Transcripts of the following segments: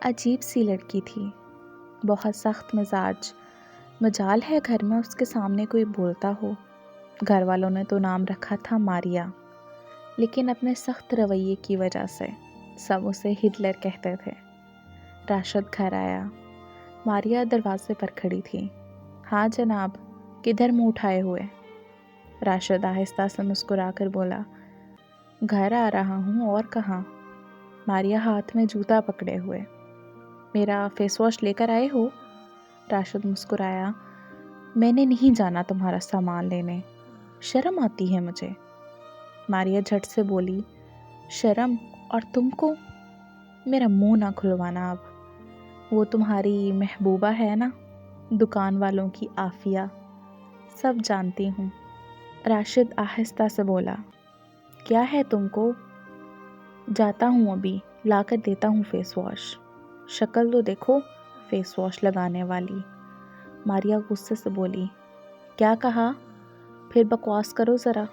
عجیب سی لڑکی تھی، بہت سخت مزاج۔ مجال ہے گھر میں اس کے سامنے کوئی بولتا ہو۔ گھر والوں نے تو نام رکھا تھا ماریا، لیکن اپنے سخت رویے کی وجہ سے سب اسے ہٹلر کہتے تھے۔ راشد گھر آیا۔ ماریا دروازے پر کھڑی تھی۔ ہاں جناب، کدھر منہ اٹھائے ہوئے؟ راشد آہستہ سے مسکرا کر بولا، گھر آ رہا ہوں، اور کہاں؟ ماریا ہاتھ میں جوتا پکڑے ہوئے، میرا فیس واش لے کر آئے ہو؟ راشد مسکرایا، میں نے نہیں جانا تمہارا سامان لینے، شرم آتی ہے مجھے۔ ماریا جھٹ سے بولی، شرم اور تم کو؟ میرا منہ نہ کھلوانا اب، وہ تمہاری محبوبہ ہے نا، دکان والوں کی عافیہ، سب جانتی ہوں۔ راشد آہستہ سے بولا، کیا ہے تم کو؟ جاتا ہوں ابھی، لا کر دیتا ہوں فیس واش، شکل تو دیکھو فیس واش لگانے والی۔ ماریا غصے سے بولی، کیا کہا؟ پھر بکواس کرو ذرا۔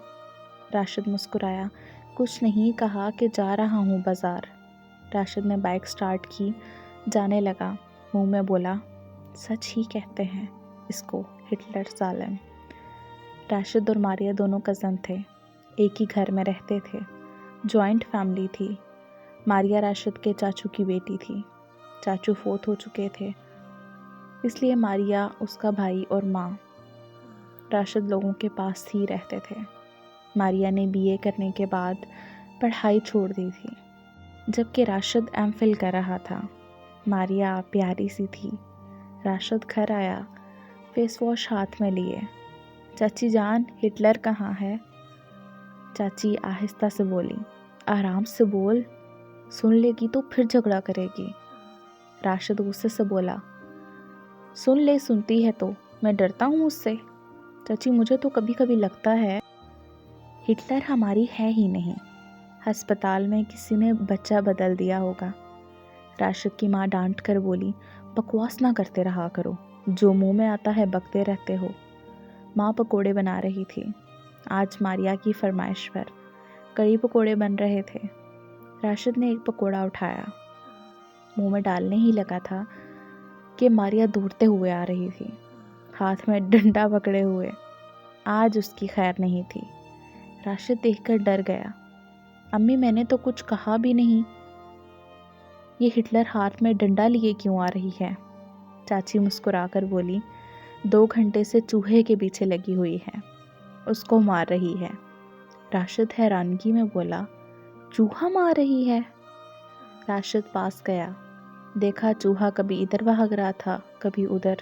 راشد مسکرایا، کچھ نہیں کہا کہ جا رہا ہوں بازار۔ راشد نے بائک سٹارٹ کی، جانے لگا، منہ میں بولا، سچ ہی کہتے ہیں اس کو ہٹلر ظالم۔ راشد اور ماریا دونوں کزن تھے، ایک ہی گھر میں رہتے تھے، جوائنٹ فیملی تھی۔ ماریا راشد کے چاچو کی بیٹی تھی، چاچو فوت ہو چکے تھے، اس لیے ماریا، اس کا بھائی اور ماں راشد لوگوں کے پاس ہی رہتے تھے۔ ماریا نے BA کرنے کے بعد پڑھائی چھوڑ دی تھی، جبکہ راشد MPhil کر رہا تھا۔ ماریا پیاری سی تھی۔ راشد گھر آیا، فیس واش ہاتھ میں لیے، چاچی جان، ہٹلر کہاں ہے؟ چاچی آہستہ سے بولی، آرام سے بول، سن لے گی تو پھر جھگڑا کرے گی۔ راشد غصے سے بولا، سن لے، سنتی ہے تو میں ڈرتا ہوں اس سے؟ چاچی مجھے تو کبھی کبھی لگتا ہے ہٹلر ہماری ہے ہی نہیں، ہسپتال میں کسی نے بچہ بدل دیا ہوگا۔ راشد کی ماں ڈانٹ کر بولی، بکواس نہ کرتے رہا کرو، جو منہ میں آتا ہے بکتے رہتے ہو۔ ماں پکوڑے بنا رہی تھی، آج ماریا کی فرمائش پر کڑی پکوڑے بن رہے تھے۔ راشد نے ایک پکوڑا اٹھایا، منہ میں ڈالنے ہی لگا تھا کہ ماریا دوڑتے ہوئے آ رہی تھی، ہاتھ میں ڈنڈا پکڑے ہوئے۔ آج اس کی خیر نہیں تھی۔ راشد دیکھ کر ڈر گیا، امی میں نے تو کچھ کہا بھی نہیں، یہ ہٹلر ہاتھ میں ڈنڈا لیے کیوں آ رہی ہے؟ چاچی مسکرا کر بولی، 2 گھنٹے سے چوہے کے پیچھے لگی ہوئی ہے، اس کو مار رہی ہے۔ راشد حیرانگی میں بولا، چوہا مار رہی ہے؟ راشد پاس گیا، دیکھا چوہا کبھی ادھر بھاگ رہا تھا، کبھی ادھر۔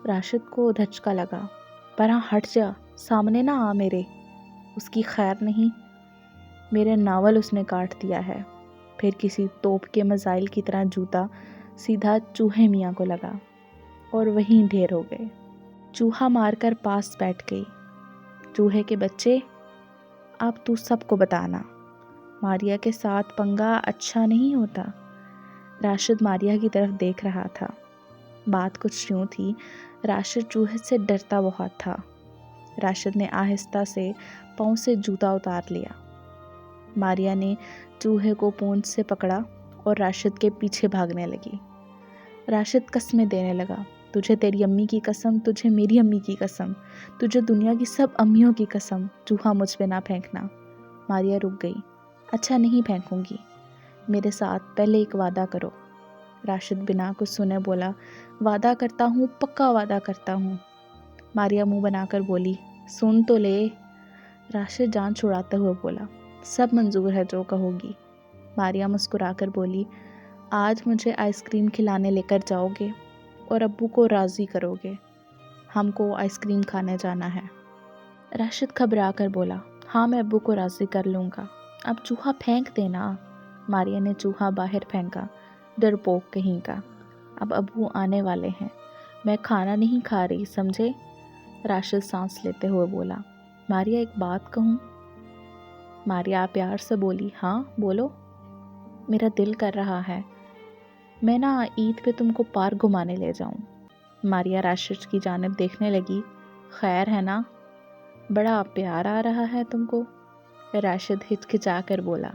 راشد کو دھچکا لگا، پرہا ہٹ جا، سامنے نہ آ میرے، اس کی خیر نہیں، میرے ناول اس نے کاٹ دیا ہے۔ پھر کسی توپ کے میزائل کی طرح جوتا سیدھا چوہے میاں کو لگا اور وہیں ڈھیر ہو گئے۔ چوہا مار کر پاس بیٹھ گئی، چوہے کے بچے، اب تو سب کو بتانا، ماریا کے ساتھ پنگا اچھا نہیں ہوتا۔ راشد ماریا کی طرف دیکھ رہا تھا۔ بات کچھ یوں تھی، راشد چوہے سے ڈرتا بہت تھا۔ راشد نے آہستہ سے پاؤں سے جوتا اتار لیا۔ ماریا نے چوہے کو پونچھ سے پکڑا اور راشد کے پیچھے بھاگنے لگی۔ راشد قسمیں دینے لگا، تجھے تیری امی کی قسم، تجھے میری امی کی قسم، تجھے دنیا کی سب امیوں کی قسم، چوہا مجھ پہ نہ پھینکنا۔ ماریا رک گئی، اچھا نہیں پھینکوں گی، میرے ساتھ پہلے ایک وعدہ کرو۔ راشد بنا کچھ سنے بولا، وعدہ کرتا ہوں، پکا وعدہ کرتا ہوں۔ ماریا منہ بنا کر بولی، سن تو لے۔ راشد جان چھڑاتے ہوئے بولا، سب منظور ہے جو کہو گی۔ ماریا مسکرا کر بولی، آج مجھے آئس کریم کھلانے لے کر جاؤ گے اور ابو کو راضی کرو گے، ہم کو آئس کریم کھانے جانا ہے۔ راشد گھبرا کر بولا، ہاں میں ابو کو راضی کر لوں گا، اب چوہا پھینک دینا۔ ماریا نے چوہا باہر پھینکا، ڈرپوک کہیں کا، اب ابو آنے والے ہیں، میں کھانا نہیں کھا رہی، سمجھے؟ راشد سانس لیتے ہوئے بولا، ماریا ایک بات کہوں؟ ماریا پیار سے بولی، ہاں بولو۔ میرا دل کر رہا ہے میں نا عید پہ تم کو پارک گھمانے لے جاؤں۔ ماریا راشد کی جانب دیکھنے لگی، خیر ہے نا، بڑا پیار آ رہا ہے تم کو؟ راشد ہچکچا کر بولا،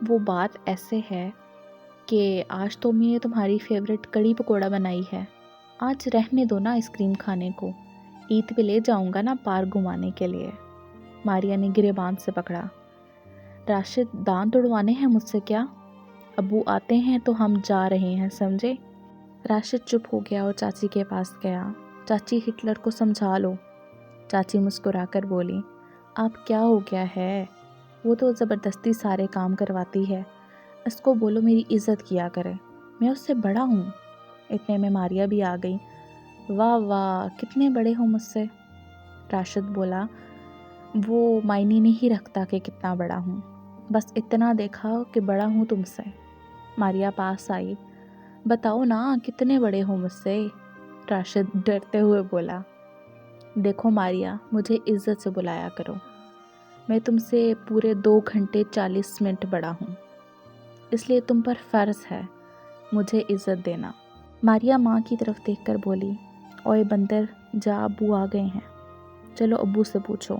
وہ بات ایسے ہے کہ آج تو امی نے تمہاری فیوریٹ کڑی پکوڑا بنائی ہے، آج رہنے دو نا آئس کریم کھانے کو، عید پہ لے جاؤں گا نا پارک گھمانے کے لیے۔ ماریا نے گریبان سے پکڑا۔ راشد دانت اڑوانے ہیں مجھ سے کیا؟ ابو آتے ہیں تو ہم جا رہے ہیں، سمجھے؟ راشد چپ ہو گیا اور چاچی کے پاس گیا۔ چاچی ہٹلر کو سمجھا لو۔ چاچی مسکرا کر بولی، آپ کیا ہو گیا ہے؟ وہ تو زبردستی سارے کام کرواتی ہے، اس کو بولو میری عزت کیا کرے، میں اس سے بڑا ہوں۔ اتنے میں ماریا بھی آ گئی۔ واہ واہ، کتنے بڑے ہو مجھ سے۔ راشد بولا، وہ معنی نہیں رکھتا کہ کتنا بڑا ہوں، بس اتنا دیکھا کہ بڑا ہوں تم سے۔ ماریا پاس آئی۔ بتاؤ نا کتنے بڑے ہو مجھ سے؟ راشد ڈرتے ہوئے بولا، دیکھو ماریا، مجھے عزت سے بلایا کرو، میں تم سے پورے 2 گھنٹے 40 منٹ بڑا ہوں، اس لیے تم پر فرض ہے مجھے عزت دینا۔ ماریا ماں کی طرف دیکھ کر بولی، اوئے بندر، جا ابو آ گئے ہیں، چلو ابو سے پوچھو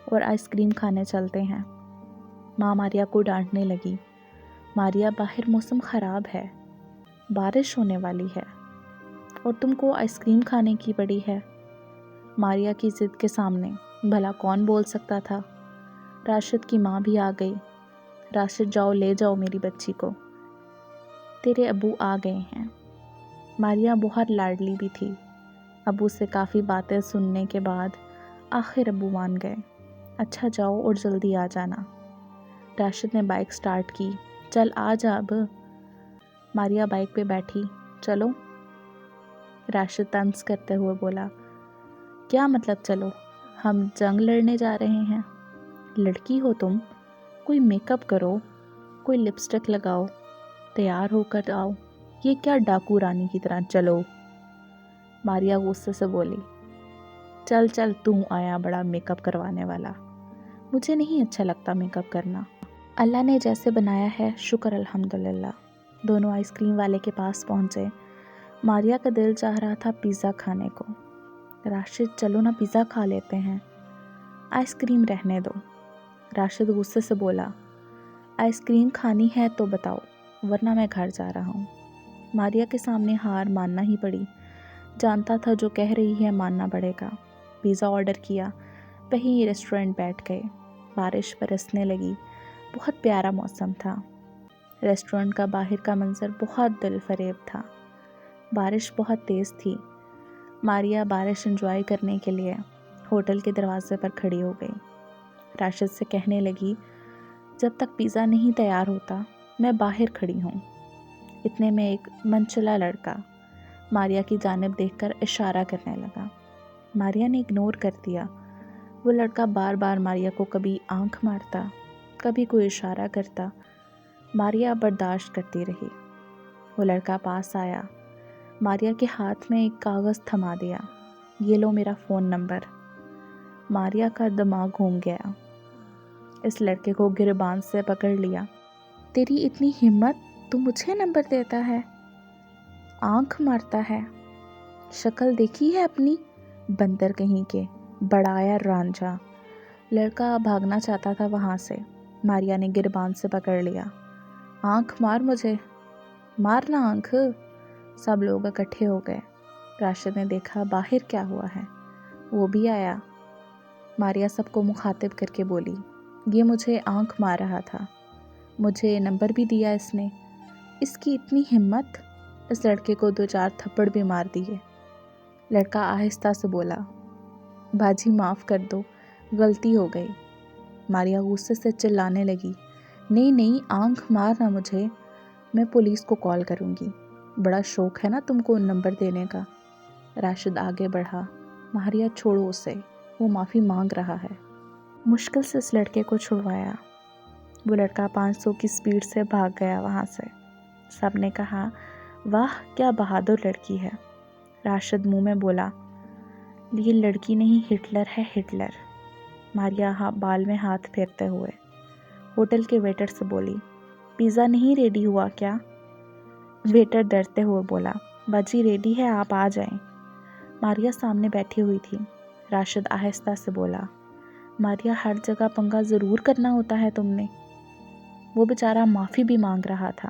اور آئس کریم کھانے چلتے ہیں۔ ماں ماریا کو ڈانٹنے لگی، ماریا باہر موسم خراب ہے، بارش ہونے والی ہے اور تم کو آئس کریم کھانے کی پڑی ہے۔ ماریا کی ضد کے سامنے بھلا کون بول سکتا تھا؟ راشد کی ماں بھی آ گئی۔ راشد جاؤ لے جاؤ میری بچی کو، تیرے ابو آ گئے ہیں۔ ماریا بہت لاڈلی بھی تھی۔ ابو سے کافی باتیں سننے کے بعد آخر ابو مان گئے۔ اچھا جاؤ اور جلدی آ جانا۔ راشد نے بائک سٹارٹ کی، چل آ جا اب۔ ماریا بائک پہ بیٹھی، چلو؟ راشد طنز کرتے ہوئے بولا، کیا مطلب چلو؟ ہم جنگ لڑنے جا رہے ہیں؟ لڑکی ہو تم، کوئی میک اپ کرو، کوئی لپسٹک لگاؤ، تیار ہو کر آؤ، یہ کیا ڈاکو رانی کی طرح چلو؟ ماریا غصے سے بولی، چل چل، تو آیا بڑا میک اپ کروانے والا، مجھے نہیں اچھا لگتا میک اپ کرنا، اللہ نے جیسے بنایا ہے شکر الحمدللہ۔ دونوں آئس کریم والے کے پاس پہنچے۔ ماریا کا دل چاہ رہا تھا پیزا کھانے کو۔ راشد چلو نا پیزا کھا لیتے ہیں۔ آئس کریم رہنے دو۔ راشد غصے سے بولا، آئس کریم کھانی ہے تو بتاؤ ورنہ میں گھر جا رہا ہوں۔ ماریا کے سامنے ہار ماننا ہی پڑی، جانتا تھا جو کہہ رہی ہے ماننا پڑے گا۔ پیزا آرڈر کیا، وہیں ریسٹورنٹ بیٹھ گئے۔ بارش برسنے لگی، بہت پیارا موسم تھا۔ ریسٹورنٹ کا باہر کا منظر بہت دل فریب تھا۔ بارش بہت تیز تھی۔ ماریا بارش انجوائے کرنے کے لیے ہوٹل کے دروازے پر کھڑی ہو گئی۔ راشد سے کہنے لگی، جب تک پیزا نہیں تیار ہوتا میں باہر کھڑی ہوں۔ اتنے میں ایک منچلا لڑکا ماریا کی جانب دیکھ کر اشارہ کرنے لگا۔ ماریا نے اگنور کر دیا۔ وہ لڑکا بار بار ماریا کو کبھی آنکھ مارتا، کبھی کوئی اشارہ کرتا۔ ماریا برداشت کرتی رہی۔ وہ لڑکا پاس آیا، ماریا کے ہاتھ میں ایک کاغذ تھما دیا، یہ لو میرا فون نمبر۔ ماریا کا دماغ گھوم گیا۔ اس لڑکے کو گریبان سے پکڑ لیا۔ تیری اتنی ہمت، تو مجھے نمبر دیتا ہے، آنکھ مارتا ہے، شکل دیکھی ہے اپنی؟ بندر کہیں کے، بڑایا رانجھا۔ لڑکا بھاگنا چاہتا تھا وہاں سے۔ ماریا نے گریبان سے پکڑ لیا۔ آنکھ مار مجھے، مارنا آنکھ۔ سب لوگ اکٹھے ہو گئے۔ راشد نے دیکھا باہر کیا ہوا ہے، وہ بھی آیا۔ ماریا سب کو مخاطب کر کے بولی، یہ مجھے آنکھ مار رہا تھا، مجھے نمبر بھی دیا اس نے، اس کی اتنی ہمت، اس لڑکے کو 2-4 تھپڑ بھی مار دیے۔ لڑکا آہستہ سے بولا، باجی معاف کر دو، غلطی ہو گئی۔ ماریا غصے سے چلانے لگی، نہیں نہیں، آنکھ مارنا مجھے، میں پولیس کو کال کروں گی، بڑا شوق ہے نا تم کو نمبر دینے کا۔ راشد آگے بڑھا، ماریا چھوڑو اسے، وہ معافی مانگ رہا ہے۔ مشکل سے اس لڑکے کو چھڑوایا۔ وہ لڑکا 500 کی سپیڈ سے بھاگ گیا وہاں سے۔ سب نے کہا، واہ کیا بہادر لڑکی ہے۔ راشد منہ میں بولا، یہ لڑکی نہیں ہٹلر ہے، ہٹلر۔ ماریا بال میں ہاتھ پھیرتے ہوئے ہوٹل کے ویٹر سے بولی، پیزا نہیں ریڈی ہوا کیا؟ ویٹر ڈرتے ہوئے بولا، باجی ریڈی ہے، آپ آ جائیں۔ ماریا سامنے بیٹھی ہوئی تھی۔ راشد آہستہ سے بولا، ماریا ہر جگہ پنگا ضرور کرنا ہوتا ہے تم نے۔ وہ بیچارہ معافی بھی مانگ رہا تھا۔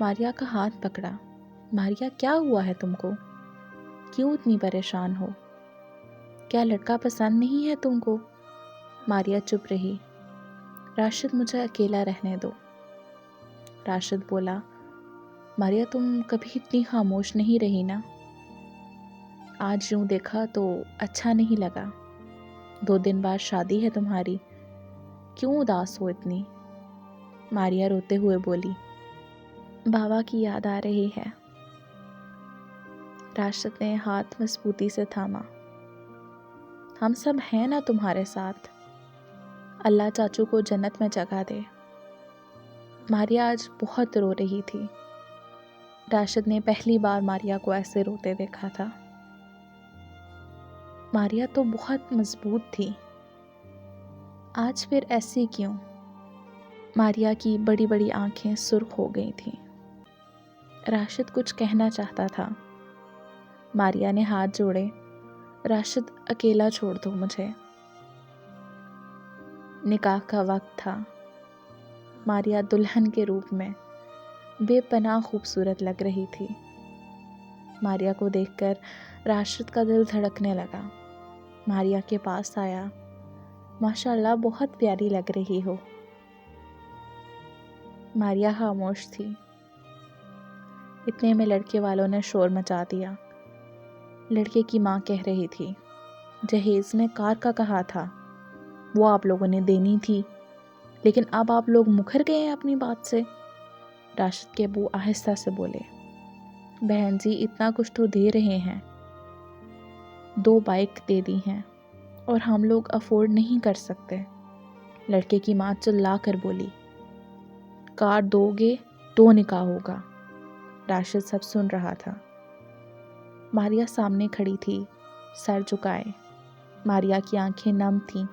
ماریا کا ہاتھ پکڑا۔ ماریا، کیا ہوا ہے تم کو؟ کیوں اتنی پریشان ہو؟ کیا لڑکا پسند نہیں ہے تم کو؟ ماریا چپ رہی۔ راشد، مجھے اکیلا رہنے دو۔ راشد بولا، ماریا تم کبھی اتنی خاموش نہیں رہی نا۔ آج یوں دیکھا تو اچھا نہیں لگا۔ 2 دن بعد شادی ہے تمہاری، کیوں اداس ہو اتنی؟ ماریا روتے ہوئے بولی، بابا کی یاد آ رہی ہے۔ راشد نے ہاتھ مضبوطی سے تھاما۔ ہم سب ہیں نا تمہارے ساتھ، اللہ چاچو کو جنت میں جگہ دے۔ ماریا آج بہت رو رہی تھی۔ راشد نے پہلی بار ماریا کو ایسے روتے دیکھا تھا۔ ماریا تو بہت مضبوط تھی، آج پھر ایسی کیوں؟ ماریا کی بڑی بڑی آنکھیں سرخ ہو گئی تھیں۔ راشد کچھ کہنا چاہتا تھا۔ ماریا نے ہاتھ جوڑے، راشد اکیلا چھوڑ دو مجھے۔ نکاح کا وقت تھا۔ ماریا دلہن کے روپ میں بے پناہ خوبصورت لگ رہی تھی۔ ماریا کو دیکھ کر راشد کا دل دھڑکنے لگا۔ ماریا کے پاس آیا، ماشاءاللہ بہت پیاری لگ رہی ہو۔ ماریا خاموش تھی۔ اتنے میں لڑکے والوں نے شور مچا دیا۔ لڑکے کی ماں کہہ رہی تھی، جہیز نے کار کا کہا تھا، وہ آپ لوگوں نے دینی تھی، لیکن اب آپ لوگ مکر گئے ہیں اپنی بات سے۔ راشد کے ابو آہستہ سے بولے، بہن جی اتنا کچھ تو دے رہے ہیں، 2 بائک دے دی ہیں اور ہم لوگ افورڈ نہیں کر سکتے۔ لڑکے کی ماں چلا کر بولی، کار دو گے تو نکاح ہوگا۔ راشد سب سن رہا تھا۔ ماریا سامنے کھڑی تھی، سر جھکائے۔ ماریا کی آنکھیں نم تھیں۔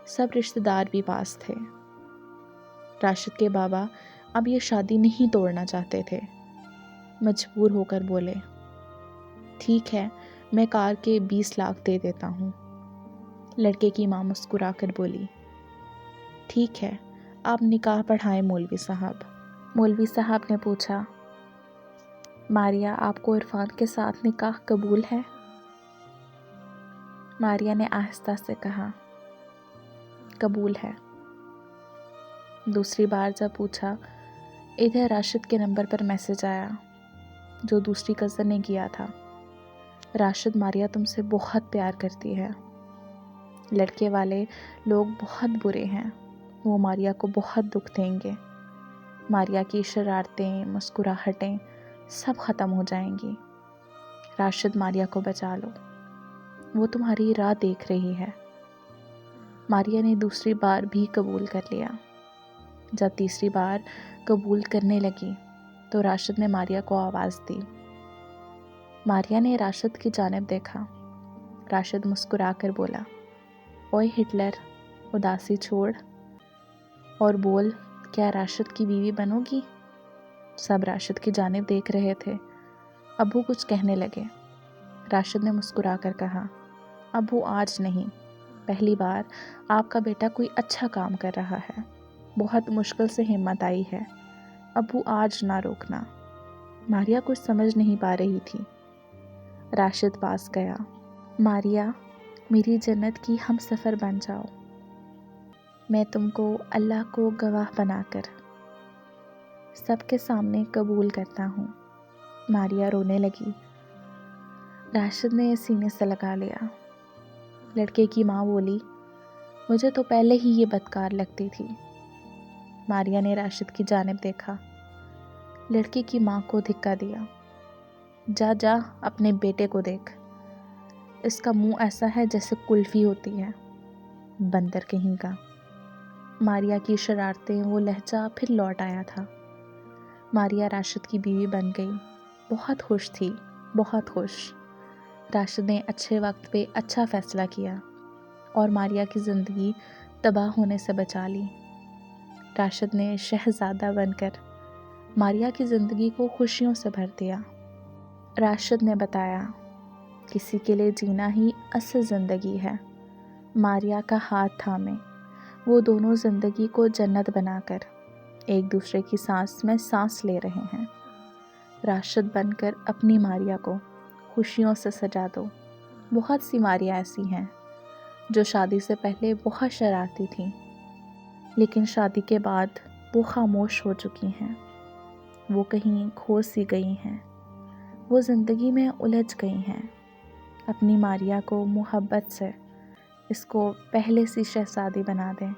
سب رشتہ دار بھی پاس تھے۔ راشد کے بابا اب یہ شادی نہیں توڑنا چاہتے تھے۔ مجبور ہو کر بولے، ٹھیک ہے میں کار کے 20 لاکھ دے دیتا ہوں۔ لڑکے کی ماں مسکرا کر بولی، ٹھیک ہے آپ نکاح پڑھائیں مولوی صاحب۔ مولوی صاحب نے پوچھا، ماریا آپ کو عرفان کے ساتھ نکاح قبول ہے؟ ماریا نے آہستہ سے کہا، قبول ہے۔ دوسری بار جب پوچھا، ادھر راشد کے نمبر پر میسج آیا جو دوسری کزن نے کیا تھا، راشد ماریا تم سے بہت پیار کرتی ہے، لڑکے والے لوگ بہت برے ہیں، وہ ماریا کو بہت دکھ دیں گے، ماریا کی شرارتیں مسکراہٹیں سب ختم ہو جائیں گی، راشد ماریا کو بچا لو، وہ تمہاری راہ دیکھ رہی ہے۔ ماریا نے دوسری بار بھی قبول کر لیا۔ جب تیسری بار قبول کرنے لگی تو راشد نے ماریا کو آواز دی۔ ماریا نے راشد کی جانب دیکھا۔ راشد مسکرا کر بولا، اوئے ہٹلر اداسی چھوڑ اور بول، کیا راشد کی بیوی بنو گی؟ سب راشد کی جانب دیکھ رہے تھے۔ ابو کچھ کہنے لگے۔ راشد نے مسکرا کر کہا، ابو آج نہیں، پہلی بار آپ کا بیٹا کوئی اچھا کام کر رہا ہے، بہت مشکل سے ہمت آئی ہے، ابو آج نہ روکنا۔ ماریا کچھ سمجھ نہیں پا رہی تھی۔ راشد پاس گیا، ماریا میری جنت کی ہم سفر بن جاؤ، میں تم کو اللہ کو گواہ بنا کر سب کے سامنے قبول کرتا ہوں۔ ماریا رونے لگی۔ راشد نے سینے سے لگا لیا۔ لڑکے کی ماں بولی، مجھے تو پہلے ہی یہ بدکار لگتی تھی۔ ماریا نے راشد کی جانب دیکھا۔ لڑکے کی ماں کو دھکا دیا، جا جا اپنے بیٹے کو دیکھ، اس کا منہ ایسا ہے جیسے کلفی ہوتی ہے، بندر کہیں کا۔ ماریا کی شرارتیں وہ لہجہ پھر لوٹ آیا تھا۔ ماریا راشد کی بیوی بن گئی، بہت خوش تھی، بہت خوش۔ راشد نے اچھے وقت پہ اچھا فیصلہ کیا اور ماریا کی زندگی تباہ ہونے سے بچا لی۔ راشد نے شہزادہ بن کر ماریا کی زندگی کو خوشیوں سے بھر دیا۔ راشد نے بتایا، کسی کے لیے جینا ہی اصل زندگی ہے۔ ماریا کا ہاتھ تھامے وہ دونوں زندگی کو جنت بنا کر ایک دوسرے کی سانس میں سانس لے رہے ہیں۔ راشد بن کر اپنی ماریا کو خوشیوں سے سجا دو۔ بہت سی ماریا ایسی ہیں جو شادی سے پہلے بہت شرارتی تھیں، لیکن شادی کے بعد وہ خاموش ہو چکی ہیں، وہ کہیں کھو سی گئی ہیں، وہ زندگی میں الجھ گئی ہیں۔ اپنی ماریا کو محبت سے اس کو پہلے سی شہزادی بنا دیں۔